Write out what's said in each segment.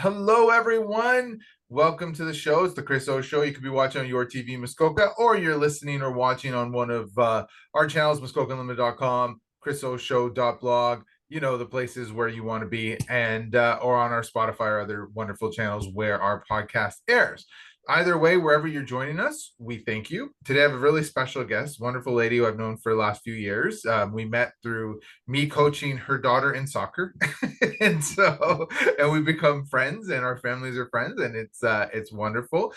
Hello, everyone. Welcome to the show. It's the Chris O Show. You could be watching on your TV Muskoka, or you're listening or watching on one of our channels, muskokaunlimited.com, chrisoshow.blog. You know, the places where you want to be, and or on our Spotify or other wonderful channels where our podcast airs. Either way, wherever you're joining us, we thank you. Today, I have a really special guest, wonderful lady who I've known for the last few years. We met through me coaching her daughter in soccer. And we become friends and our families are friends, and it's wonderful.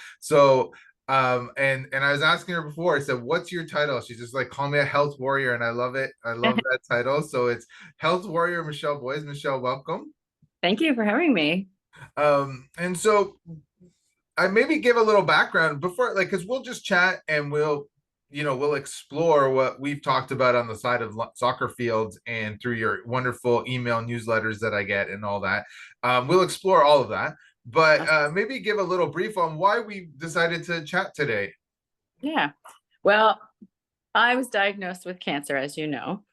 And I was asking her before, I said, what's your title? She's just like, call me a health warrior, and I love it. I love that title. So it's Health Warrior Michelle Boyes. Michelle, welcome. Thank you for having me. And so I maybe give a little background before, like, because we'll just chat and we'll explore what we've talked about on the side of soccer fields and through your wonderful email newsletters that I get and all that. We'll explore all of that, but maybe give a little brief on why we decided to chat today. Yeah. Well, I was diagnosed with cancer, as you know.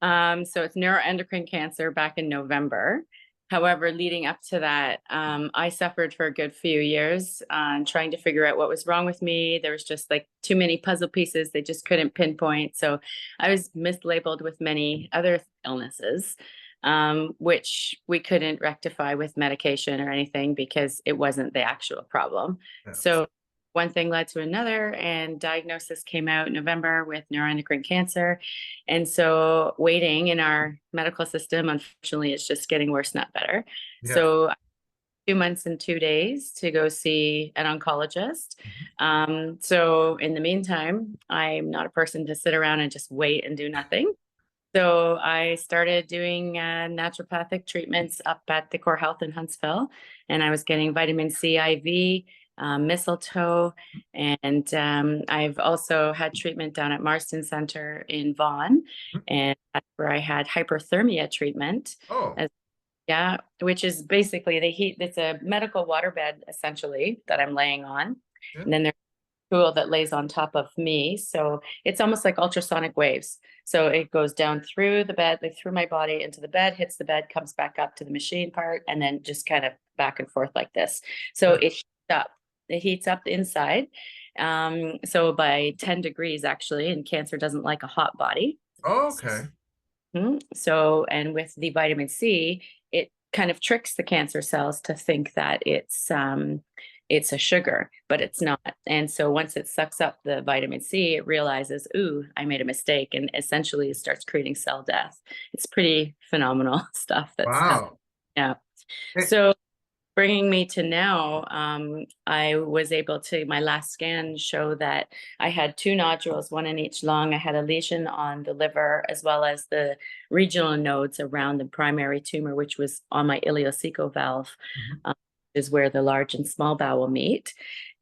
So it's neuroendocrine cancer back in November. However, leading up to that, I suffered for a good few years trying to figure out what was wrong with me. There was just like too many puzzle pieces. They just couldn't pinpoint. So I was mislabeled with many other illnesses, which we couldn't rectify with medication or anything because it wasn't the actual problem. Yeah. So one thing led to another, and diagnosis came out in November with neuroendocrine cancer. And so waiting in our medical system, unfortunately, it's just getting worse, not better. Yeah. So 2 months and 2 days to go see an oncologist. So in the meantime, I'm not a person to sit around and just wait and do nothing. So I started doing naturopathic treatments up at the Core Health in Huntsville, and I was getting vitamin C IV, mistletoe, and I've also had treatment down at Marston Center in Vaughan, and that's where I had hyperthermia treatment. Oh. As, yeah, which is basically the heat. It's a medical waterbed essentially that I'm laying on, Yeah. and then there's tool that lays on top of me. So it's almost like ultrasonic waves. So it goes down through the bed, like through my body into the bed, hits the bed, comes back up to the machine part, and then just kind of back and forth like this. So it heats up. It heats up the inside. So by 10 degrees, actually, and cancer doesn't like a hot body. Oh, okay. So, and with the vitamin C, it kind of tricks the cancer cells to think that it's a sugar, but it's not. And so once it sucks up the vitamin C, it realizes, ooh, I made a mistake, and essentially it starts creating cell death. It's pretty phenomenal stuff that's happening. Wow. Yeah. Eh, So bringing me to now, I was able to, my last scan show that I had two nodules, one in each lung. I had a lesion on the liver, as well as the regional nodes around the primary tumor, which was on my ileocecal valve, mhm. is where the large and small bowel meet.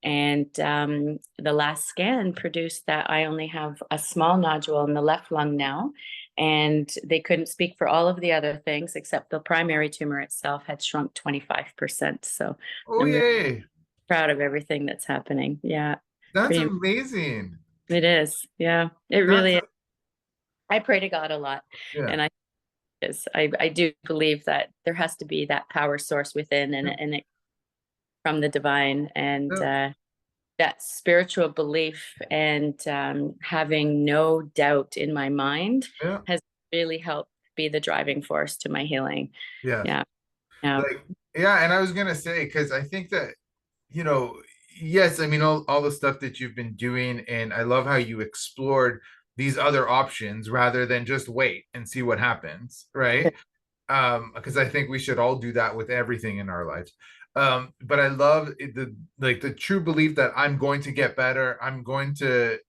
And the last scan produced that I only have a small nodule in the left lung now. And they couldn't speak for all of the other things, except the primary tumor itself had shrunk 25%. So Oh, I'm really yay. proud of everything that's happening. Yeah, That's pretty, amazing. it is. Yeah, it That's really is. I pray to God a lot. yeah. And I do believe that there has to be that power source within, Yeah. and it from the divine. And Yeah. that spiritual belief and having no doubt in my mind Yeah. has really helped be the driving force to my healing. Yes. Yeah. Yeah. Like, yeah, and I was gonna say, because I think that, you know, yes, I mean all the stuff that you've been doing, and I love how you explored these other options rather than just wait and see what happens, right? Because I think we should all do that with everything in our lives. But I love the true belief that I'm going to get better. I'm going to,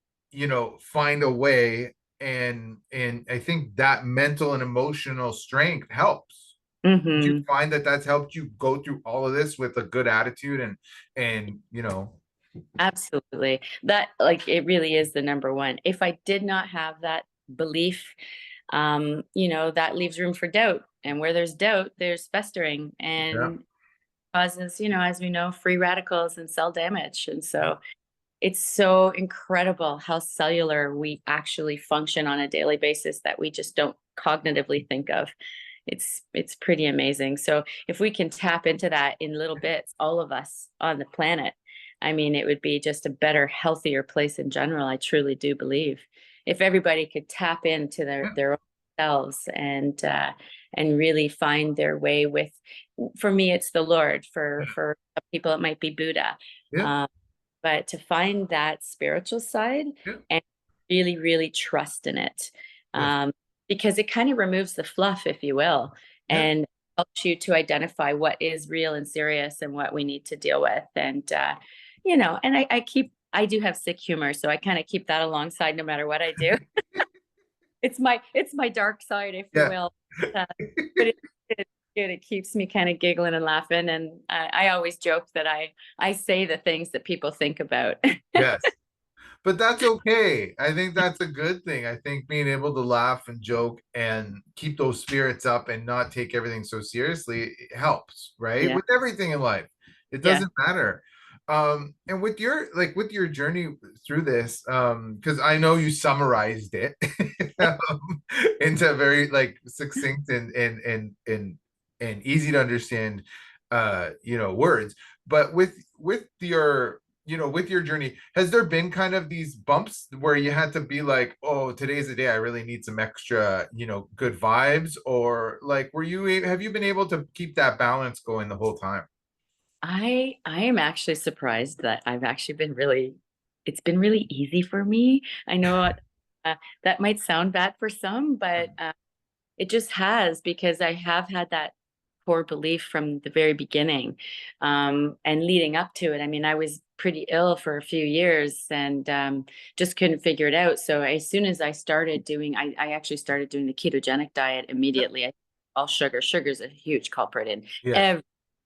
find a way, and I think that mental and emotional strength helps. Did you Hmm. find that that's helped you go through all of this with a good attitude and Absolutely. That, like, it really is the number one. If I did not have that belief, that leaves room for doubt. And where there's doubt, there's festering yeah, and causes, as we know, free radicals and cell damage. And so it's so incredible how cellular we actually function on a daily basis that we just don't cognitively think of. it's pretty amazing. So if we can tap into that in little bits, all of us on the planet, I mean, it would be just a better, healthier place in general. I truly do believe if everybody could tap into Yeah. their own selves and really find their way with, for me, it's the Lord. For some people, it might be Buddha. Yeah. Um, but to find that spiritual side Yeah. and really, really trust in it. Yes. Um, because it kind of removes the fluff, if you will, Yeah. and helps you to identify what is real and serious and what we need to deal with. And, and I do have sick humor, so I kind of keep that alongside no matter what I do. It's my dark side, if you Yeah. will. Uh, but it's good. It keeps me kind of giggling and laughing. And I always joke that I say the things that people think about. Yes. But that's okay. I think that's a good thing. I think being able to laugh and joke and keep those spirits up and not take everything so seriously helps, right? Yeah. With everything in life. It Yeah. doesn't matter. And with your journey through this, because I know you summarized it into very like succinct and easy to understand words. But with your journey, has there been kind of these bumps where you had to be like, oh, today's the day I really need some extra, good vibes? Or like, have you been able to keep that balance going the whole time? I am actually surprised that it's been really easy for me. I know that might sound bad for some, but it just has, because I have had that core belief from the very beginning, and leading up to it. I mean, I was pretty ill for a few years and just couldn't figure it out. So as soon as I actually started doing the ketogenic diet immediately. All sugar. Sugar is a huge culprit in Yes. every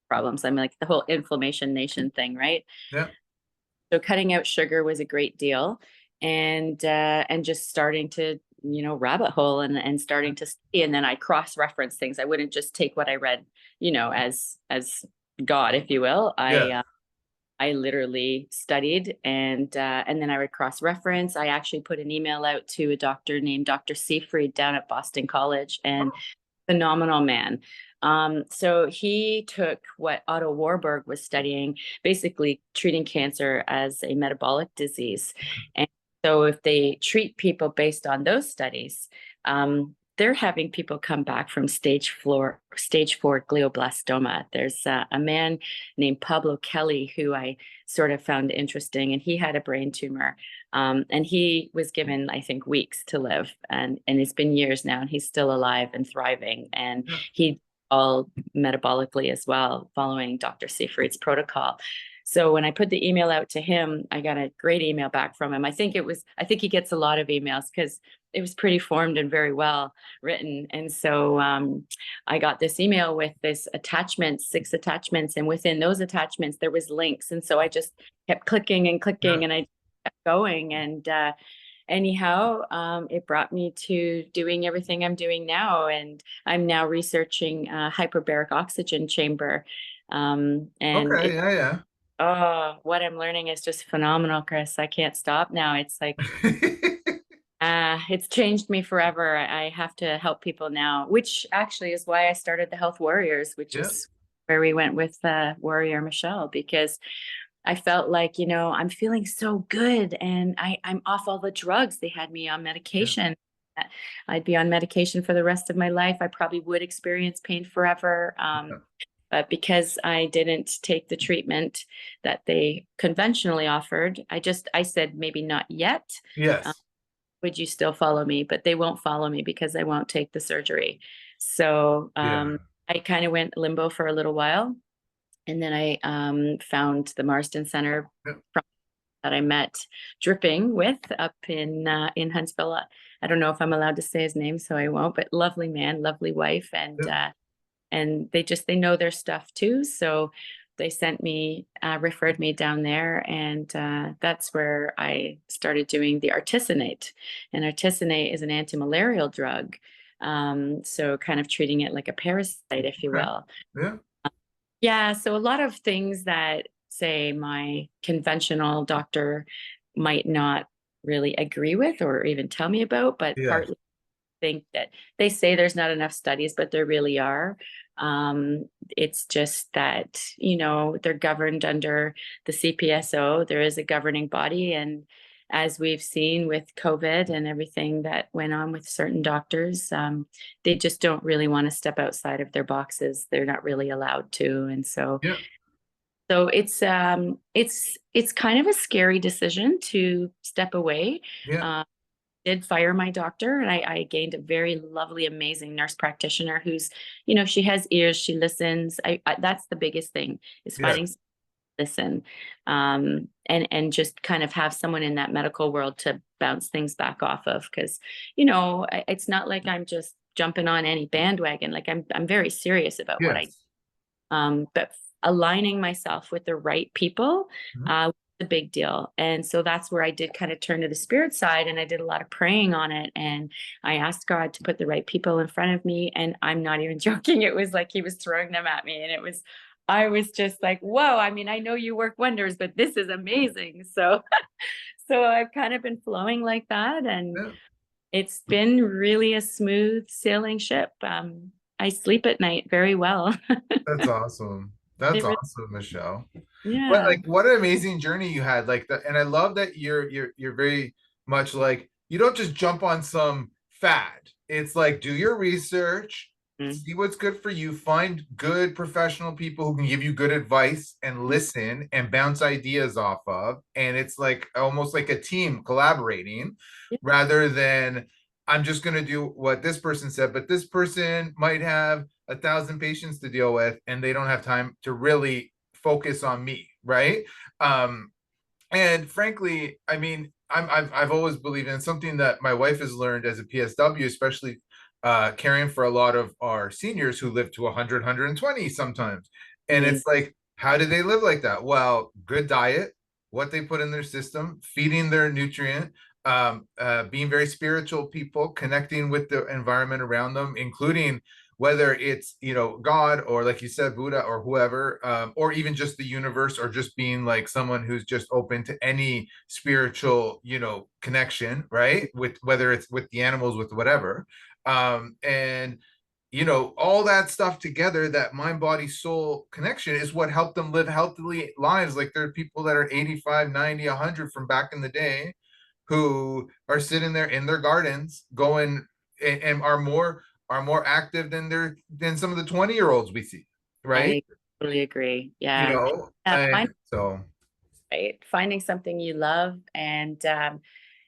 problems. I mean, like the whole inflammation nation thing, right? Yeah. So cutting out sugar was a great deal, and just starting to rabbit hole and starting to see, and then I cross reference things. I wouldn't just take what I read, as God, if you will. Yeah. I literally studied, and then I would cross reference. I actually put an email out to a doctor named Dr. Seyfried down at Boston College, and phenomenal man. So he took what Otto Warburg was studying, basically treating cancer as a metabolic disease. And so if they treat people based on those studies, they're having people come back from stage 4 glioblastoma. There's a man named Pablo Kelly who I sort of found interesting, and he had a brain tumor. And he was given, I think, weeks to live, and it's been years now, and he's still alive and thriving. And Yeah. he all metabolically as well, following Dr. Seyfried's protocol. So when I put the email out to him, I got a great email back from him. I think he gets a lot of emails because it was pretty formed and very well written. And so I got this email with this attachment, 6 attachments, and within those attachments there was links. And so I just kept clicking and clicking, Yeah. and I kept going. And anyhow, it brought me to doing everything I'm doing now. And I'm now researching hyperbaric oxygen chamber. And Okay. Yeah. oh, what I'm learning is just phenomenal, Chris. I can't stop now. It's like, Yeah. it's changed me forever. I have to help people now, which actually is why I started the Health Warriors, which Yeah. is where we went with Warrior Michelle, because I felt like, I'm feeling so good, and I'm off all the drugs. They had me on Yeah. medication. I'd be on medication for the rest of my life. I probably would experience pain forever. But because I didn't take the treatment that they conventionally offered, I said, maybe not yet. Yes. Would you still follow me? But they won't follow me because I won't take the surgery. So Yeah. I kind of went limbo for a little while. And then I found the Marsden Center Yeah. that I met Dripping with up in Huntsville. I don't know if I'm allowed to say his name, so I won't. But lovely man, lovely wife, and they know their stuff too. So they referred me down there, and that's where I started doing the artesunate. And artesunate is an anti-malarial drug, so kind of treating it like a parasite, if you Okay. will. Yeah. Yeah, so a lot of things that, say, my conventional doctor might not really agree with or even tell me about, but Yes. partly think that they say there's not enough studies, but there really are. It's just that, they're governed under the CPSO. There is a governing body. And as we've seen with COVID and everything that went on with certain doctors, they just don't really want to step outside of their boxes. They're not really allowed to. And so, Yeah. so it's kind of a scary decision to step away. Yeah. Did fire my doctor, and I gained a very lovely, amazing nurse practitioner who's, she has ears, she listens. That's the biggest thing, is Yeah. finding listen, and just kind of have someone in that medical world to bounce things back off of. Because, it's not like I'm just jumping on any bandwagon. Like I'm very serious about what Yes. but aligning myself with the right people, Mhm. was a big deal. And so that's where I did kind of turn to the spirit side, and I did a lot of praying on it. And I asked God to put the right people in front of me. And I'm not even joking. It was like he was throwing them at me. And I was just like, whoa, I mean, I know you work wonders, but this is amazing. So, so I've kind of been flowing like that. And Yeah. it's been really a smooth sailing ship. I sleep at night very well. That's awesome. That's It really, awesome, Michelle. But yeah. like, what an amazing journey you had. Like that, and I love that you're very much like, you don't just jump on some fad. It's like, do your research, Mm. see what's good for you, find good professional people who can give you good advice and listen and bounce ideas off of. And it's like almost like a team collaborating, Yeah. rather than I'm just going to do what this person said, but this person might have 1,000 patients to deal with and they don't have time to really focus on me, right? um and frankly, I mean, I've always believed in something that my wife has learned as a PSW, especially caring for a lot of our seniors who live to 100, 120 sometimes. And Mm. it's like, how do they live like that? Well, good diet, what they put in their system, feeding their nutrient, being very spiritual people, connecting with the environment around them, including whether it's, God, or like you said, Buddha, or whoever, or even just the universe, or just being like someone who's just open to any spiritual, connection, right? With whether it's with the animals, with whatever. And all that stuff together, that mind body soul connection, is what helped them live healthily lives. Like, there are people that are 85, 90, 100 from back in the day who are sitting there in their gardens going, and are more active than some of the 20-year-olds we see, right? I totally agree. Yeah. And so Finding something you love. And,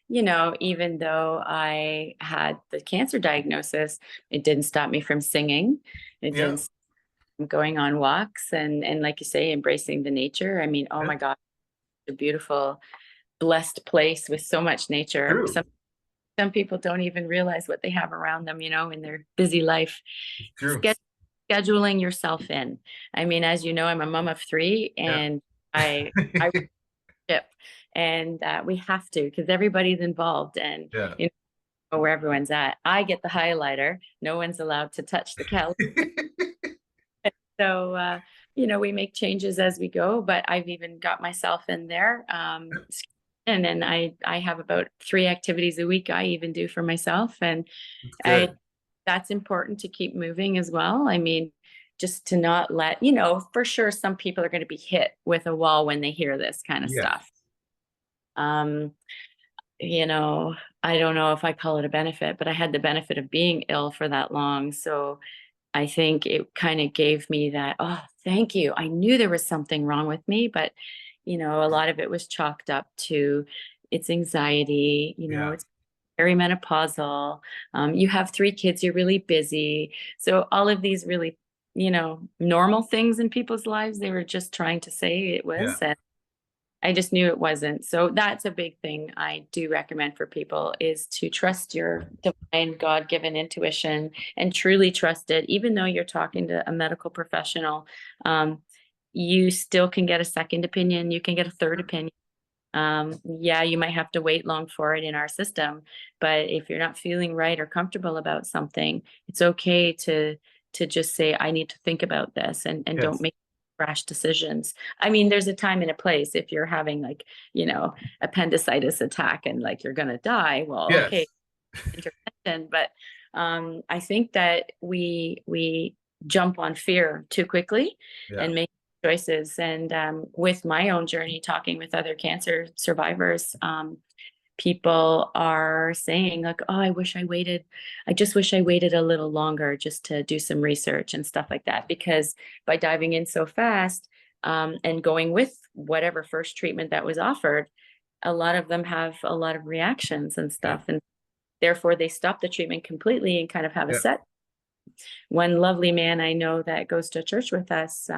even though I had the cancer diagnosis, it didn't stop me from singing. It yeah, didn't stop me from going on walks and like you say, embracing the nature. I mean, oh yeah, my God, a beautiful, blessed place with so much nature. true, Some people don't even realize what they have around them, in their busy life. true. Scheduling yourself in. I mean, as you know, I'm a mom of three, Yeah. and I ship, and we have to, because everybody's involved, and Yeah. know where everyone's at. I get the highlighter. No one's allowed to touch the calendar. So, we make changes as we go, but I've even got myself in there. And then I have about 3 activities a week I even do for myself. And It's I good. that's important to keep moving as well. I mean, just to not let, for sure some people are going to be hit with a wall when they hear this kind of Yeah. stuff. Um, I don't know if I call it a benefit, but I had the benefit of being ill for that long. So I think it kind of gave me that, oh, thank you. I knew there was something wrong with me, but a lot of it was chalked up to it's anxiety, Yeah. it's perimenopausal. You have 3 kids, you're really busy. So all of these really, normal things in people's lives, they were just trying to say it Yeah. was. And I just knew it wasn't. So that's a big thing I do recommend for people, is to trust your divine God-given intuition and truly trust it. Even though you're talking to a medical professional, you still can get a second opinion. You can get a third opinion. Yeah, you might have to wait long for it in our system, but if you're not feeling right or comfortable about something, it's okay to just say, I need to think about this, and don't Yes. make rash decisions. I mean, there's a time and a place. If you're having, like, appendicitis attack and like you're gonna die, well, Yes. okay, intervention. But I think that we jump on fear too quickly Yeah. and make choices. And with my own journey, talking with other cancer survivors, people are saying like, oh, I just wish I waited a little longer just to do some research and stuff like that, because by diving in so fast, and going with whatever first treatment that was offered, a lot of them have a lot of reactions and Yeah. stuff, and therefore they stop the treatment completely and kind of have a Yeah. set. One lovely man I know that goes to church with us,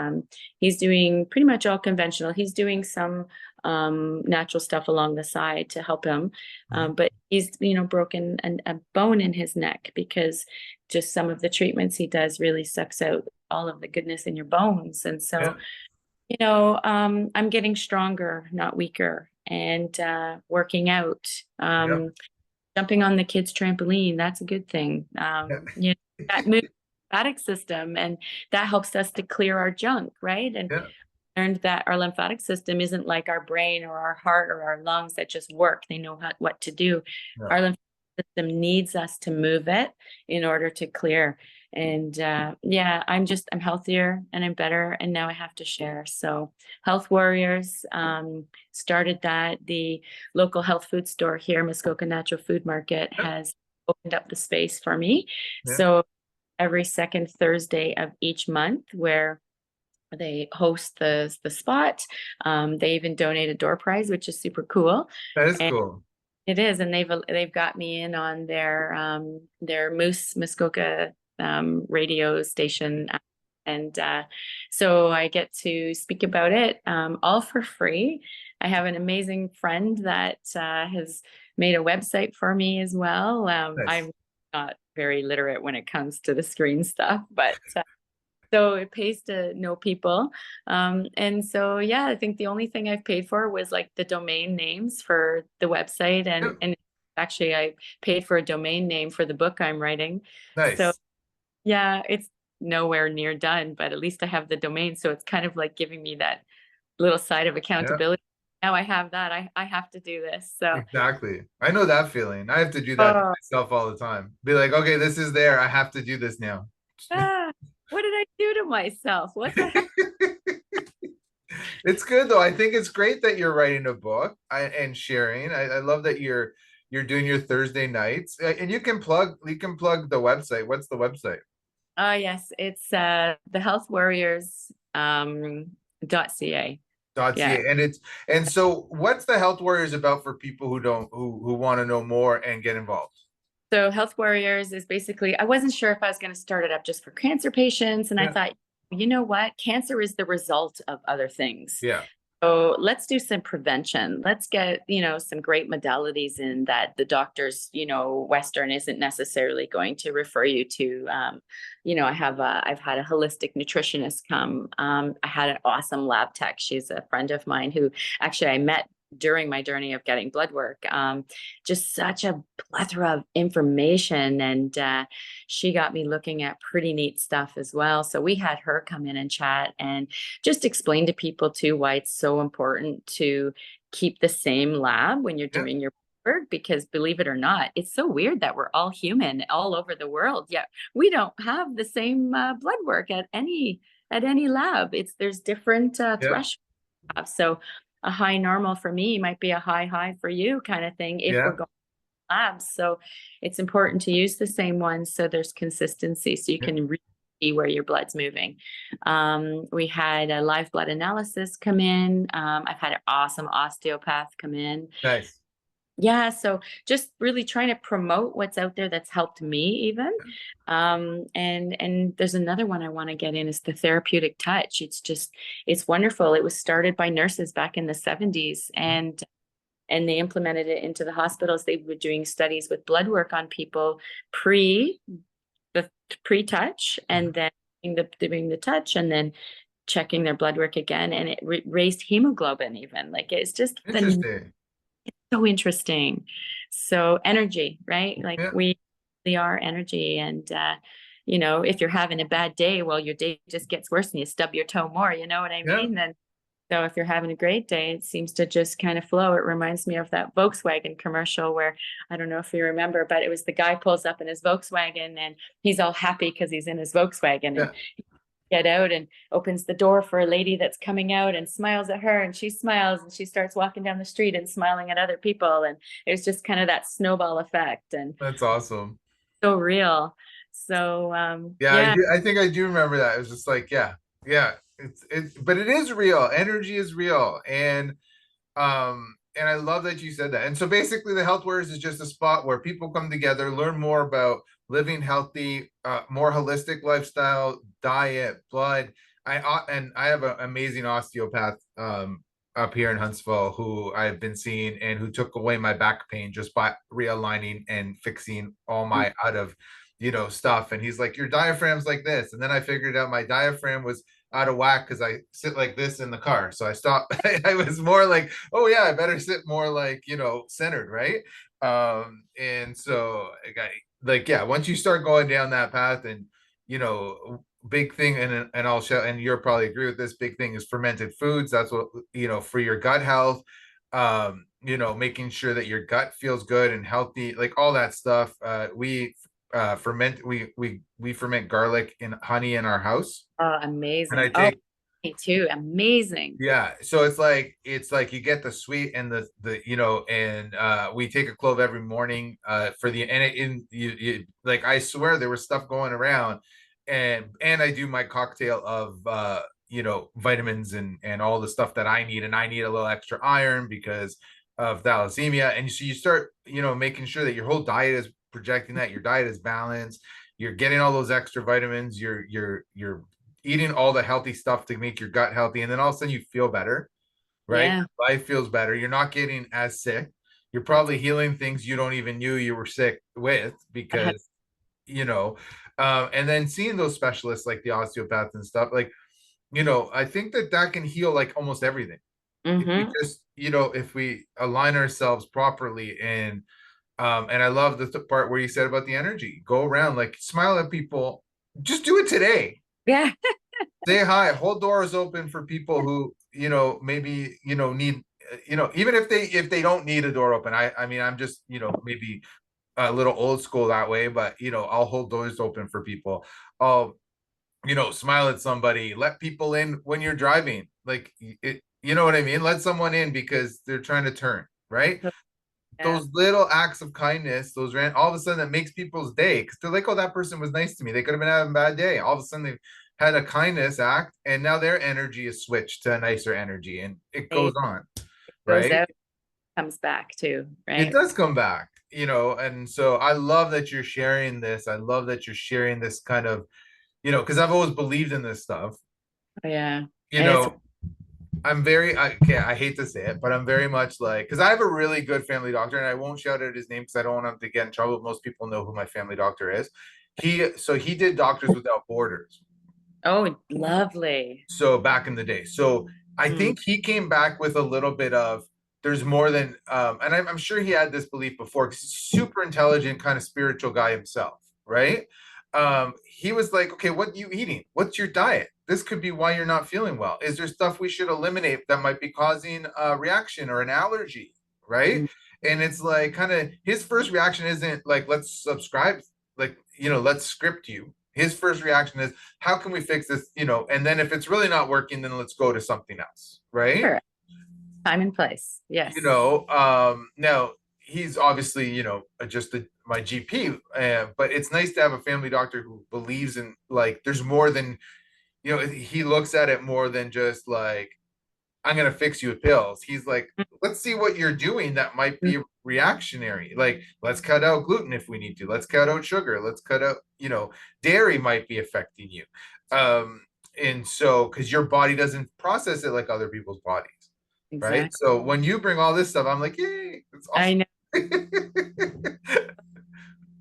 he's doing pretty much all conventional. He's doing some natural stuff along the side to help him, Mhm. but he's, broken a bone in his neck because just some of the treatments he does really sucks out all of the goodness in your bones. And Yeah. so, I'm getting stronger, not weaker, and working out. Yeah. Jumping on the kids' trampoline, that's a good thing. Yeah. That moves the lymphatic system, and that helps us to clear our junk, right? And Yeah. learned that our lymphatic system isn't like our brain or our heart or our lungs that just work. They know what to do. Yeah. Our lymphatic system needs us to move it in order to clear. And yeah, I'm healthier and I'm better, and now I have to share. So Health Warriors started that. The local health food store here, Muskoka Natural Food Market, Yeah. has opened up the space for me. Yeah. So every second Thursday of each month, where they host the spot, they even donate a door prize, which is super cool. That is And cool. it is, and they've got me in on their Moose Muskoka radio station, and so I get to speak about it, all for free. I have an amazing friend that has made a website for me as well. Nice. I'm not very literate when it comes to the screen stuff, but so it pays to know people. And so, yeah, I think the only thing I've paid for was like the domain names for the website. Yeah. And actually I paid for a domain name for the book I'm writing. So Nice. yeah, it's nowhere near done, but at least I have the domain. So it's kind of like giving me that little side of Yeah. accountability. Now I have that. I have to do this. So Exactly. I know that feeling. I have to do that to oh, myself all the time. Be like, okay, this is there. I have to do this now. what did I do to myself? What the heck? It's good though. I think it's great that you're writing a book and sharing. I love that you're doing your Thursday nights. And you can plug the website. What's the website? Yes, it's the Health Warriors .ca. Yeah. .ca. And so what's the Health Warriors about for people who don't who want to know more and get involved? So Health Warriors is basically, I wasn't sure if I was going to start it up just for cancer patients. And I Yeah. thought, you know what? Cancer is the result of other things. Yeah. So let's do some prevention. Let's get, some great modalities in that the doctors, Western isn't necessarily going to refer you to. I've had a holistic nutritionist come. I had an awesome lab tech. She's a friend of mine who actually I met during my journey of getting blood work. Just such a plethora of information. And she got me looking at pretty neat stuff as well. So we had her come in and chat and just explain to people too why it's so important to keep the same lab when you're Yeah. doing your work, because believe it or not, it's so weird that we're all human all over the world, yet we don't have the same blood work at any lab. There's different Yeah. thresholds. So a high normal for me might be a high for you, kind of thing, if Yeah. we're going to labs. So it's important to use the same ones so there's consistency, so you Yeah. can really see where your blood's moving. We had a live blood analysis come in. I've had an awesome osteopath come in. Nice. Yeah, so just really trying to promote what's out there that's helped me even. And there's another one I want to get in, is the therapeutic touch. It's wonderful. It was started by nurses back in the 70s, and they implemented it into the hospitals. They were doing studies with blood work on people pre-touch, and then doing the touch, and then checking their blood work again, and it raised hemoglobin even. Like, it's just Interesting. so interesting. So energy, right? Like, Yeah. we are energy. And if you're having a bad day, well, your day just gets worse and you stub your toe more, you know what I Yeah. mean? And So if you're having a great day, it seems to just kind of flow. It reminds me of that Volkswagen commercial where, I don't know if you remember, but it was the guy pulls up in his Volkswagen and he's all happy because he's in his Volkswagen, and Yeah, get out and opens the door for a lady that's coming out and smiles at her, and she smiles and she starts walking down the street and smiling at other people. And it's just kind of that snowball effect, and that's awesome. so real. So Yeah, yeah, I think I do remember that. It was just like, yeah, yeah. But it is real. Energy is real, and I love that you said that. And so basically, the Health Warriors is just a spot where people come together, learn more about living healthy, more holistic lifestyle, diet, blood. And I have an amazing osteopath up here in Huntsville who I've been seeing and who took away my back pain just by realigning and fixing all my out of stuff. And he's like, your diaphragm's like this. And then I figured out my diaphragm was out of whack because I sit like this in the car. So I stopped. I was more like, oh yeah, I better sit more like, centered, right? And so like, yeah, once you start going down that path and, big thing, and I'll show, and you'll probably agree with this, big thing is fermented foods. That's what, for your gut health, making sure that your gut feels good and healthy, like all that stuff. We ferment, we ferment garlic in honey in our house. And I amazing. Oh, take, me too. Amazing. yeah, so it's like you get the sweet and the and we take a clove every morning for the and it in you like, I swear there was stuff going around, and I do my cocktail of vitamins and all the stuff that I need, and I need a little extra iron because of thalassemia. And so you start making sure that your whole diet is projecting that your diet is balanced, you're getting all those extra vitamins, you're eating all the healthy stuff to make your gut healthy, and then all of a sudden you feel better, right? Yeah. Life feels better. You're not getting as sick. You're probably healing things you don't even knew you were sick with because you know and then seeing those specialists like the osteopaths and stuff, like, I think that can heal like almost everything if we Mm-hmm. just, if we align ourselves properly. And I love the part where you said about the energy, go around, like, smile at people, just do it today. Yeah. Say hi, hold doors open for people who maybe need, even if they don't need a door open. I mean, I'm just maybe a little old school that way, but I'll hold doors open for people. I'll smile at somebody, let people in when you're driving, like, you know what I mean, let someone in because they're trying to turn, right? Yeah. Those little acts of kindness, those ran all of a sudden that makes people's day, because they're like, oh, that person was nice to me. They could have been having a bad day. All of a sudden they've had a kindness act, and now their energy is switched to a nicer energy, and it goes It on, goes right? out, comes back too, It right? does come back, and so I love that you're sharing this. I love that you're sharing this kind of, because I've always believed in this stuff. Yeah. You And it's know, okay, I hate to say it, but I'm very much like, because I have a really good family doctor, and I won't shout out his name because I don't want him to get in trouble. Most people know who my family doctor is. He did Doctors Without Borders. oh, lovely. So back in the day. So I Mm, think he came back with a little bit of, there's more than, and I'm sure he had this belief before because he's super intelligent, kind of spiritual guy himself, right? He was like, okay, what are you eating? What's your diet? This could be why you're not feeling well. Is there stuff we should eliminate that might be causing a reaction or an allergy, right? mm, And it's like, kind of, his first reaction isn't like, let's subscribe, like, let's script you. His first reaction is, how can we fix this? And then if it's really not working, then let's go to something else, right? sure. Time and place. Yes. Now he's obviously, just my GP, but it's nice to have a family doctor who believes in, like, there's more than, he looks at it more than just like, I'm gonna fix you with pills. He's like, let's see what you're doing that might Mm, be reactionary. Like, let's cut out gluten if we need to. Let's cut out sugar. Let's cut out, dairy might be affecting you. And so, because your body doesn't process it like other people's bodies, right? exactly. So when you bring all this stuff, I'm like, yay, it's I know. awesome.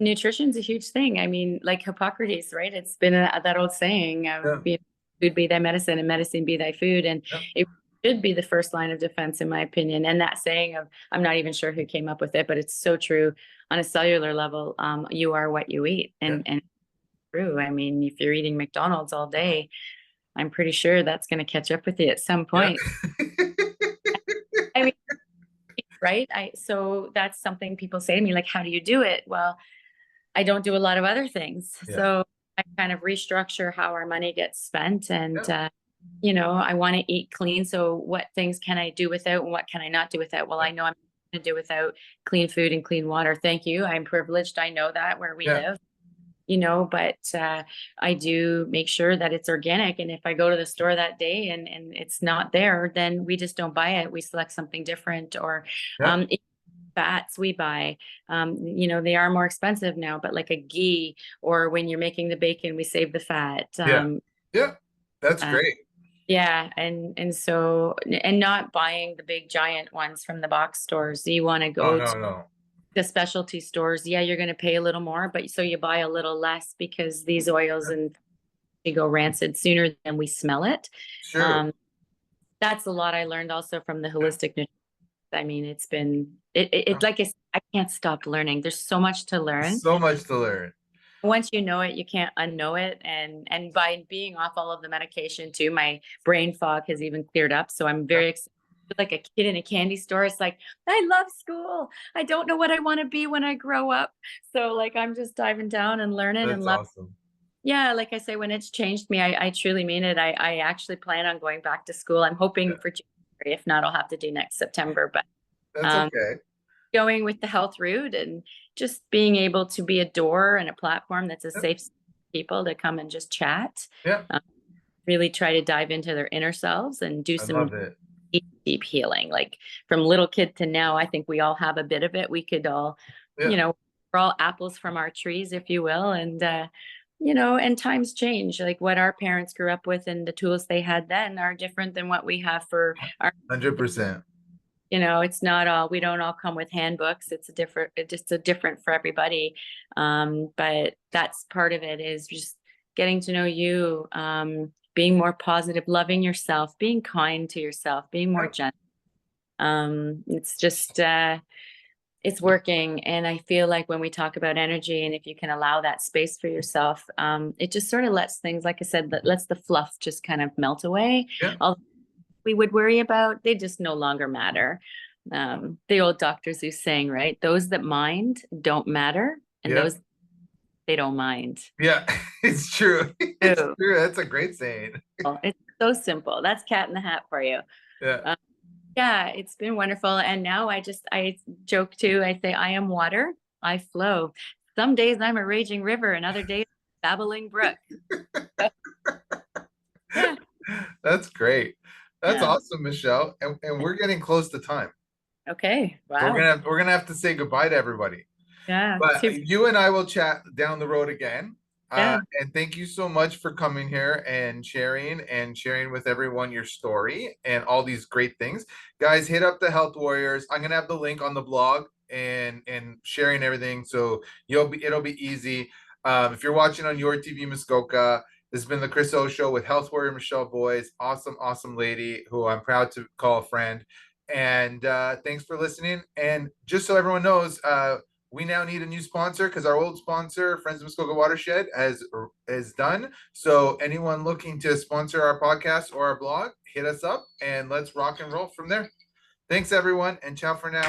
Nutrition's a huge thing. I mean, like Hippocrates, right? It's been that old saying of, Yeah, food be thy medicine and medicine be thy food. And yeah, it should be the first line of defense, in my opinion. And that saying of, I'm not even sure who came up with it, but it's so true on a cellular level. You are what you eat. yeah. And true. I mean, if you're eating McDonald's all day, I'm pretty sure that's going to catch up with you at some point. I mean, right? So that's something people say to me, like, how do you do it? Well, I don't do a lot of other things. Yeah. So I kind of restructure how our money gets spent. And, Yeah. I want to eat clean. So what things can I do without and what can I not do without? Well, I know I'm going to do without clean food and clean water. Thank you. I'm privileged. I know that where we live. But I do make sure that it's organic. And if I go to the store that day and it's not there, then we just don't buy it. We select something different. Or fats we buy, they are more expensive now, but like a ghee, or when you're making the bacon, we save the fat. Yeah, that's great. Yeah, and so, and not buying the big giant ones from the box stores. You want to go to the specialty stores. Yeah, you're going to pay a little more, but so you buy a little less, because these oils and they go rancid sooner than we smell it. Sure. That's a lot I learned also from the holistic nutrition. I mean, it's been like I can't stop learning. There's so much to learn. So much to learn. Once you know it, you can't unknow it. And by being off all of the medication too, my brain fog has even cleared up. So I'm very excited. Like a kid in a candy store. It's like, I love school. I don't know what I want to be when I grow up. So like, I'm just diving down and learning and loving. Awesome. Yeah, like I say, when it's changed me, I truly mean it. I actually plan on going back to school. I'm hoping for January. If not, I'll have to do next September. But that's okay. Going with the health route and just being able to be a door and a platform that's a safe space for people to come and just chat. Yeah. Really try to dive into their inner selves and do some deep healing. Like from little kid to now, I think we all have a bit of it. We could all, we're all apples from our trees, if you will. And, and times change. Like what our parents grew up with and the tools they had then are different than what we have for our 100%. It's not all, we don't all come with handbooks. It's a different for everybody. But that's part of it, is just getting to know you, being more positive, loving yourself, being kind to yourself, being more gentle. It's just, it's working. And I feel like when we talk about energy, and if you can allow that space for yourself, it just sort of lets things, like I said, that lets the fluff just kind of melt away. Yeah. We would worry about, they just no longer matter. The old Dr. Seuss saying, right? Those that mind don't matter, and those they don't mind. Yeah, it's true. It's true. That's a great saying. It's so simple. That's cat in the hat for you. Yeah. It's been wonderful. And now I joke too. I say, I am water, I flow. Some days I'm a raging river, and other days babbling brook. That's great. That's awesome, Michelle. And we're getting close to time. Okay. Wow. So we're gonna have to say goodbye to everybody. Yeah. But you and I will chat down the road again. Yeah. And thank you so much for coming here and sharing with everyone your story and all these great things. Guys, hit up the Health Warriors. I'm gonna have the link on the blog and sharing everything, so it'll be easy. If you're watching on Your TV Muskoka, this has been the Chris O Show with Health Warrior Michelle Boyes. Awesome lady who I'm proud to call a friend. And thanks for listening. And just so everyone knows, we now need a new sponsor, because our old sponsor, Friends of Muskoka Watershed, is done. So anyone looking to sponsor our podcast or our blog, hit us up and let's rock and roll from there. Thanks, everyone, and ciao for now.